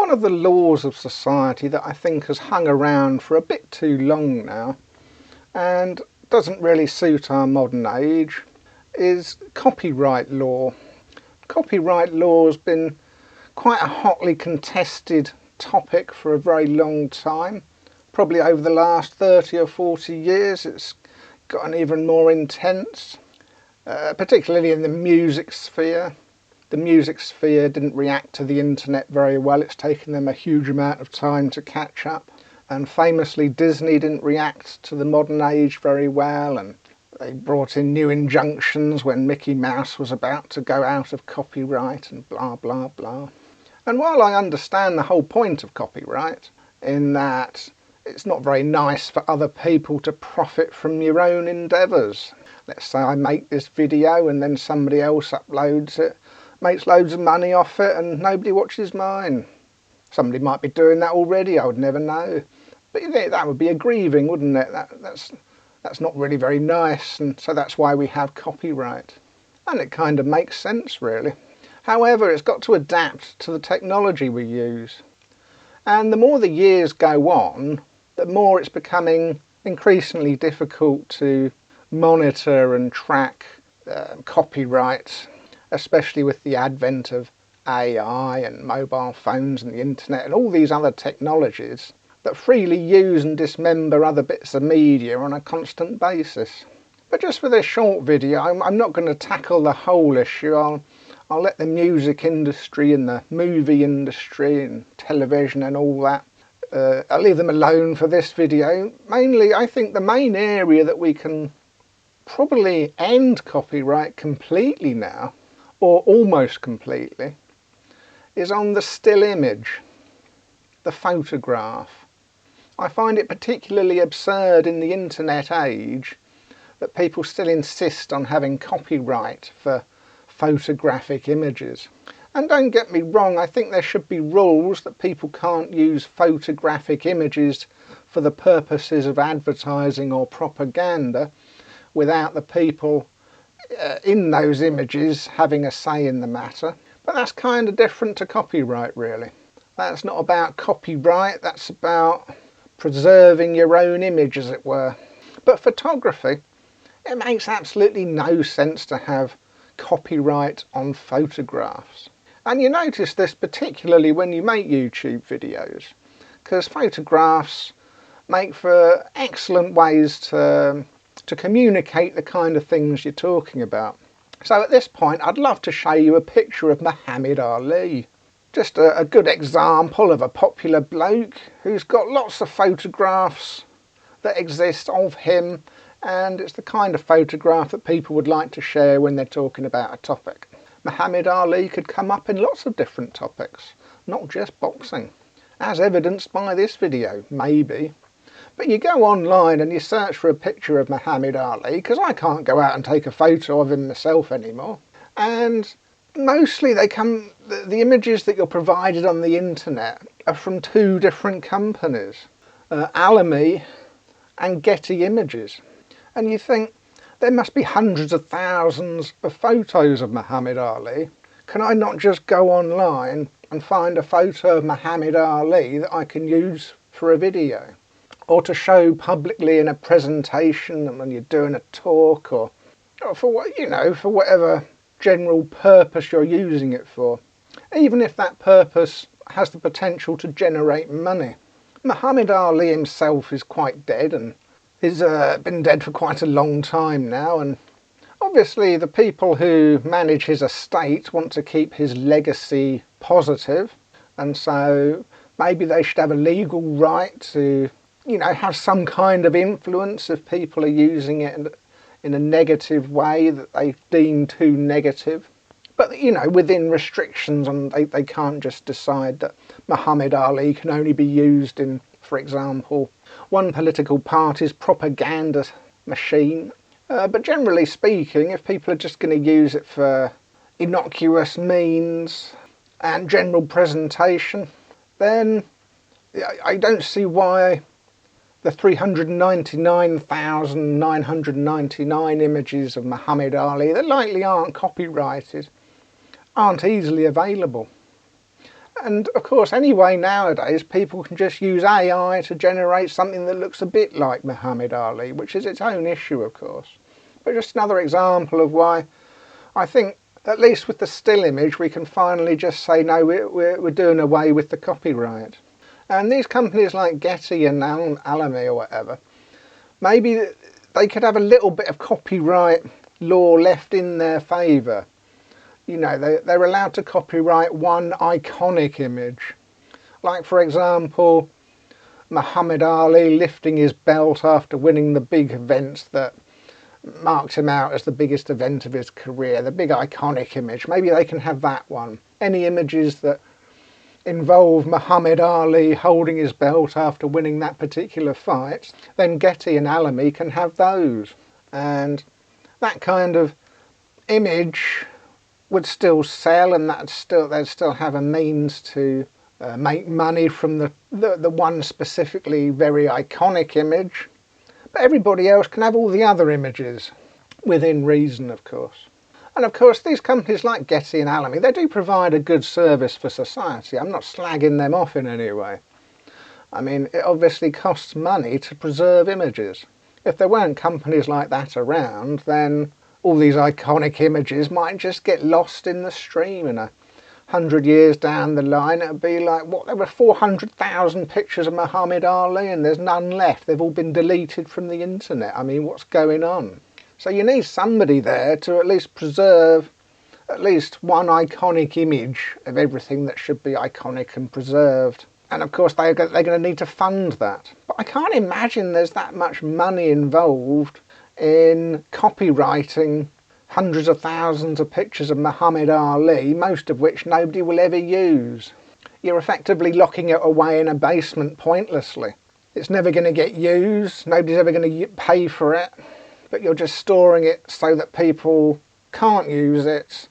one of the laws of society that I think has hung around for a bit too long now and doesn't really suit our modern age is copyright law. Copyright law has been quite a hotly contested topic for a very long time. Probably over the last 30 or 40 years it's gotten even more intense, particularly in the music sphere. The music sphere didn't react to the internet very well. It's taken them a huge amount of time to catch up. And famously, Disney didn't react to the modern age very well, and they brought in new injunctions when Mickey Mouse was about to go out of copyright and blah blah blah. And while I understand the whole point of copyright, in that it's not very nice for other people to profit from your own endeavours. Let's say I make this video and then somebody else uploads it, makes loads of money off it, and nobody watches mine. Somebody might be doing that already, I would never know. But you think that would be aggrieving, wouldn't it? That's not really very nice, and so that's why we have copyright. And it kind of makes sense, really. However, it's got to adapt to the technology we use. And the more the years go on, the more it's becoming increasingly difficult to monitor and track copyright, especially with the advent of AI and mobile phones and the internet and all these other technologies that freely use and dismember other bits of media on a constant basis. But just for this short video, I'm not going to tackle the whole issue. I'll let the music industry and the movie industry and television and all that, I'll leave them alone for this video. Mainly, I think the main area that we can probably end copyright completely now, or almost completely, is on the still image, the photograph. I find it particularly absurd in the internet age that people still insist on having copyright for photographic images. And don't get me wrong, I think there should be rules that people can't use photographic images for the purposes of advertising or propaganda without the people in those images having a say in the matter. But that's kind of different to copyright, really. That's not about copyright, that's about preserving your own image, as it were. But photography, it makes absolutely no sense to have copyright on photographs. And you notice this particularly when you make YouTube videos, because photographs make for excellent ways to communicate the kind of things you're talking about. So at this point I'd love to show you a picture of Muhammad Ali. Just a good example of a popular bloke who's got lots of photographs that exist of him, and it's the kind of photograph that people would like to share when they're talking about a topic. Muhammad Ali could come up in lots of different topics, not just boxing, as evidenced by this video, maybe. But you go online and you search for a picture of Muhammad Ali, because I can't go out and take a photo of him myself anymore, and mostly they come, the images that you're provided on the internet are from two different companies, Alamy and Getty Images. And you think, there must be hundreds of thousands of photos of Muhammad Ali. Can I not just go online and find a photo of Muhammad Ali that I can use for a video? Or to show publicly in a presentation when you're doing a talk, or for what, you know, for whatever general purpose you're using it for, even if that purpose has the potential to generate money. Muhammad Ali himself is quite dead, and he's been dead for quite a long time now, and obviously the people who manage his estate want to keep his legacy positive, and so maybe they should have a legal right to, you know, have some kind of influence if people are using it in a negative way that they deem too negative. But, you know, within restrictions, and they can't just decide that Muhammad Ali can only be used in, for example, one political party's propaganda machine. But generally speaking, if people are just going to use it for innocuous means and general presentation, then I don't see why the 399,999 images of Muhammad Ali that likely aren't copyrighted aren't easily available. And of course, anyway, nowadays people can just use AI to generate something that looks a bit like Muhammad Ali, which is its own issue, of course. But just another example of why I think, at least with the still image, we can finally just say, no, we're doing away with the copyright. And these companies like Getty and Alamy or whatever, maybe they could have a little bit of copyright law left in their favour. You know, they're allowed to copyright one iconic image. Like, for example, Muhammad Ali lifting his belt after winning the big event that marked him out as the biggest event of his career, the big iconic image. Maybe they can have that one. Any images that involve Muhammad Ali holding his belt after winning that particular fight, then Getty and Alamy can have those. And that kind of image would still sell, and they'd still have a means to make money from the one specifically very iconic image. But everybody else can have all the other images, within reason, of course. And of course, these companies like Getty and Alamy, they do provide a good service for society. I'm not slagging them off in any way. I mean, it obviously costs money to preserve images. If there weren't companies like that around, then all these iconic images might just get lost in the stream. And 100 years down the line, it would be like, what, there were 400,000 pictures of Muhammad Ali and there's none left. They've all been deleted from the internet. I mean, what's going on? So you need somebody there to at least preserve at least one iconic image of everything that should be iconic and preserved. And of course, they're going to need to fund that. But I can't imagine there's that much money involved in copywriting hundreds of thousands of pictures of Muhammad Ali, most of which nobody will ever use. You're effectively locking it away in a basement pointlessly. It's never going to get used, nobody's ever going to pay for it, but you're just storing it so that people can't use it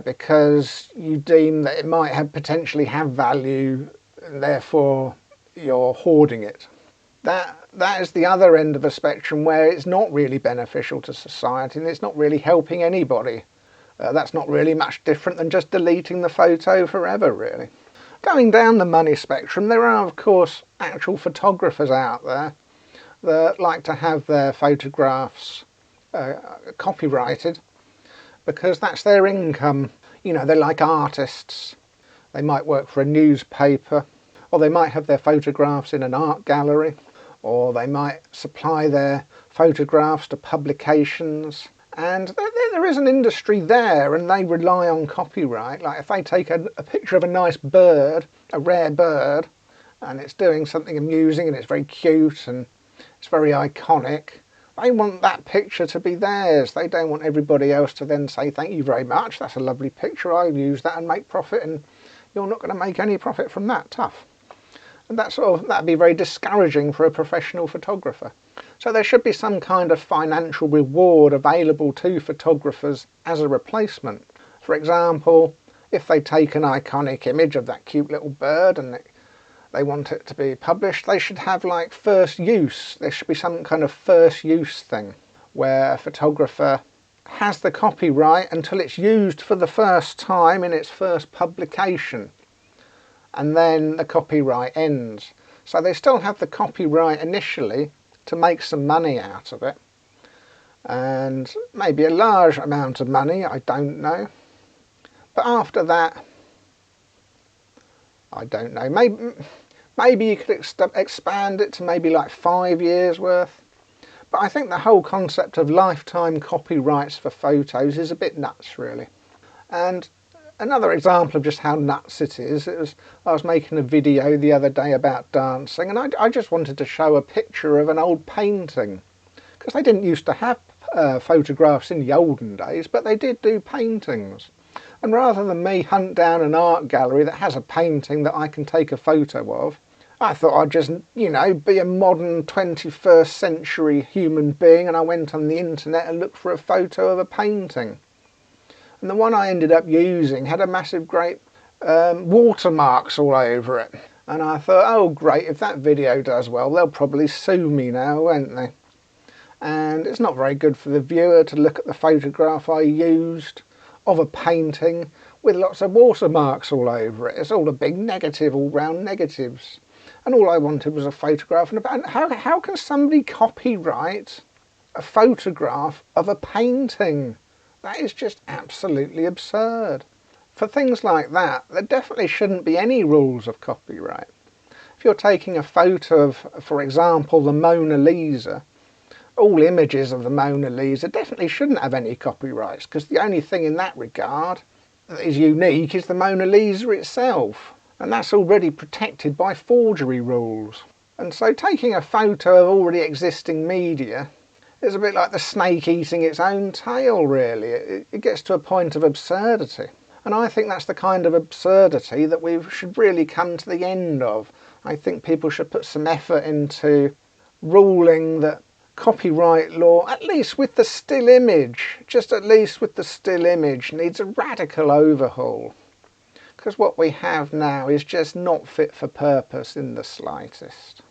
because you deem that it might potentially have value, and therefore you're hoarding it. That is the other end of a spectrum where it's not really beneficial to society and it's not really helping anybody. That's not really much different than just deleting the photo forever, really. Going down the money spectrum, there are of course actual photographers out there that like to have their photographs copyrighted because that's their income. You know, they're like artists. They might work for a newspaper, or they might have their photographs in an art gallery, or they might supply their photographs to publications. And there is an industry there, and they rely on copyright. Like if they take a picture of a nice bird, a rare bird, and it's doing something amusing and it's very cute and it's very iconic, they want that picture to be theirs. They don't want everybody else to then say, thank you very much, that's a lovely picture, I'll use that and make profit, and you're not going to make any profit from that. Tough. And that'd be very discouraging for a professional photographer. So there should be some kind of financial reward available to photographers as a replacement. For example, if they take an iconic image of that cute little bird and they want it to be published, they should have like first use. There should be some kind of first use thing where a photographer has the copyright until it's used for the first time in its first publication, and then the copyright ends. So they still have the copyright initially to make some money out of it, and maybe a large amount of money, I don't know. But after that, I don't know, maybe you could expand it to maybe like 5 years worth. But I think the whole concept of lifetime copyrights for photos is a bit nuts, really. And another example of just how nuts it is, I was making a video the other day about dancing, and I just wanted to show a picture of an old painting, because they didn't used to have photographs in the olden days, but they did do paintings. And rather than me hunt down an art gallery that has a painting that I can take a photo of, I thought I'd just, you know, be a modern 21st century human being, and I went on the internet and looked for a photo of a painting. And the one I ended up using had a massive great watermarks all over it. And I thought, oh great, if that video does well, they'll probably sue me now, won't they? And it's not very good for the viewer to look at the photograph I used of a painting with lots of watermarks all over it. It's all a big negative, all round negatives. And all I wanted was a photograph. And how can somebody copyright a photograph of a painting? That is just absolutely absurd. For things like that, there definitely shouldn't be any rules of copyright. If you're taking a photo of, for example, the Mona Lisa, all images of the Mona Lisa definitely shouldn't have any copyrights, because the only thing in that regard that is unique is the Mona Lisa itself, and that's already protected by forgery rules. And so taking a photo of already existing media is a bit like the snake eating its own tail, really. It gets to a point of absurdity. And I think that's the kind of absurdity that we should really come to the end of. I think people should put some effort into ruling that copyright law, at least with the still image, just at least with the still image, needs a radical overhaul. Because what we have now is just not fit for purpose in the slightest.